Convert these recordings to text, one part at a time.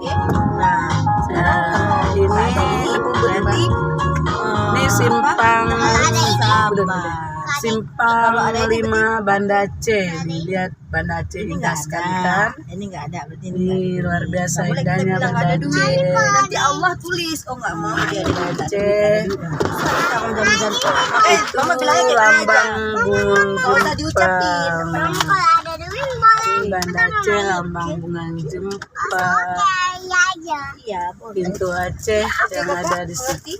Ini simpang 5 Banda Aceh. Nih, lihat Banda Aceh indah sekali kan? Ini nggak ada, berarti ini luar biasa indahnya Banda Aceh. Nanti Allah tulis, nggak mau dia Banda Aceh. Mama bilangnya Itu lambang bunga jempa. Banda Aceh lambang bunga jempa. Pintu Aceh yang ada di situ.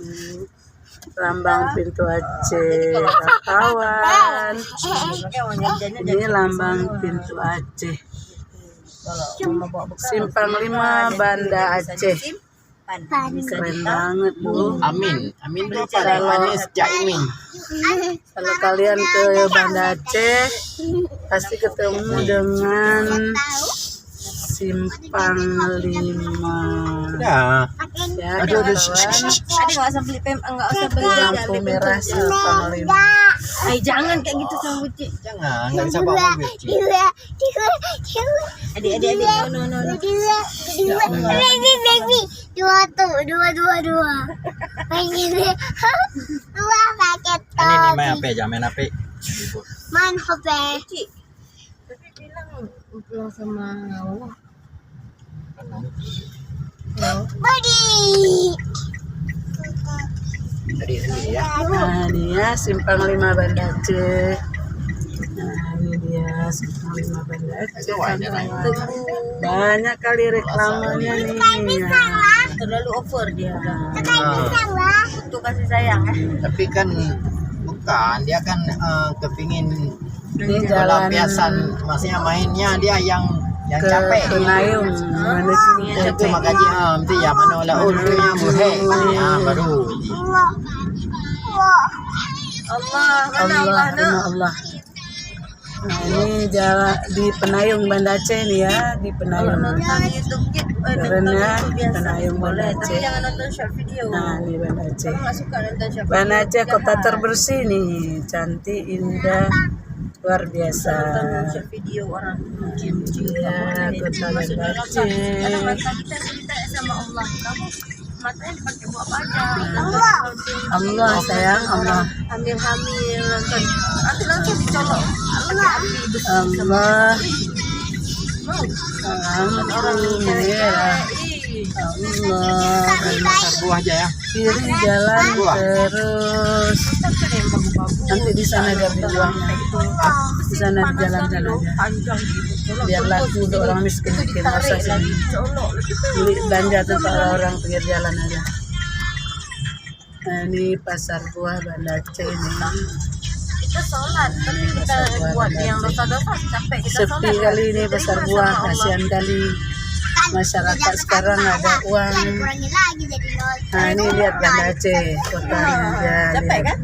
Lambang pintu Aceh, kawan. Ini lambang pintu Aceh. Simpang 5 Banda Aceh. Keren banget, Bu. Amin itu pada manis Caimin. Kalau kalian ke Banda Aceh pasti ketemu dengan Simpang 5. Ya. Ya, Aduh, kawan. Adik nggak usah beli nggak usah beli Lampu merah Simpang 5. Ay, jangan kayak gitu sama Buci. Jangan, nggak bisa bawa mobil. Adik, no. Baby, dua paket Ini main HP aja, main HP. main HP. Tapi bilang sama Allah. Body. Dari sini ya. Nah, ini ya Simpang 5 Banda Aceh. Nah, ini dia Simpang 5 Banda Aceh. Banyak kali reklamannya nih. Nah, Terlalu over dia udah. Salah. Untuk kasih sayang ya. Tapi kan bukan, dia kan kepingin ini jalan pelampiasan, maksudnya mainnya dia yang ke capek. Penayung menuju Itu makanya nanti ya menolak ultunya muhe. Ya baru. Allah. Nah, ini jalan di Penayung Banda Aceh nih ya, di Penayung. Keren ya, Penayung Banda Tapi Aceh. jangan nonton short video. Nah, ini Banda Aceh. Nggak suka nonton short video. Banda Aceh kota terbersih nih, cantik, indah, luar biasa. Nonton short video orang muji-muji. Ya, kota Banda Aceh. Kadang-kadang kita cerita sama Allah, kamu matanya dipakai buat apa aja? Allah sayang, Allah. Hamil nonton, nanti langsung dicolok. Allah. Orang Alhamdulillah. Allah. Pasar buah aja ya. Kiri jalan terus. Nanti di sana ada buahnya. Di sana di jalan sana aja. Biar laku untuk orang miskin masa sini. Beli belanja tempat orang pinggir jalan aja. Nah, ini pasar buah Banda Aceh ini. Kita sholat, tapi kita buat yang dosa-dosa sampai kita Sepi sholat. kali ini pasar buah, kasihan kali masyarakat sekarang nggak ada uang. Kurangin lagi jadi nol. Nah, ini lihat Banda Aceh kotanya aja. Capek Lihat. kan?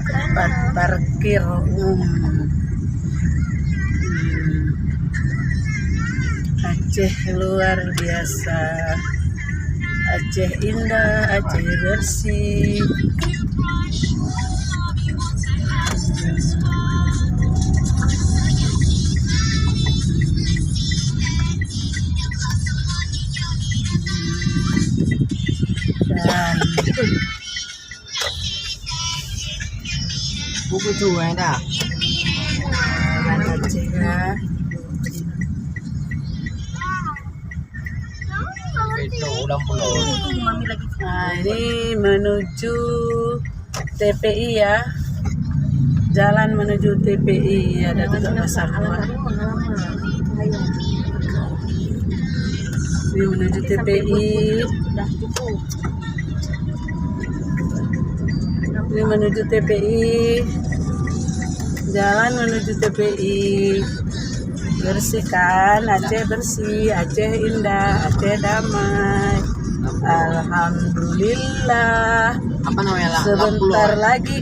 Tempat parkir umum. Aceh luar biasa. Aceh indah, Aceh bersih. Dan Buku juga dah. Banda Aceh ya. Itu udah pulau. Mami lagi. Nah, ini menuju TPI ya. Jalan menuju TPI ada dekat pasar buah. Ini menuju TPI. Udah cukup. Ini menuju TPI. Jalan menuju TPI. Bersih kan? Aceh bersih, Aceh indah, Aceh damai. Alhamdulillah. Apa namanya lah? Sebentar lagi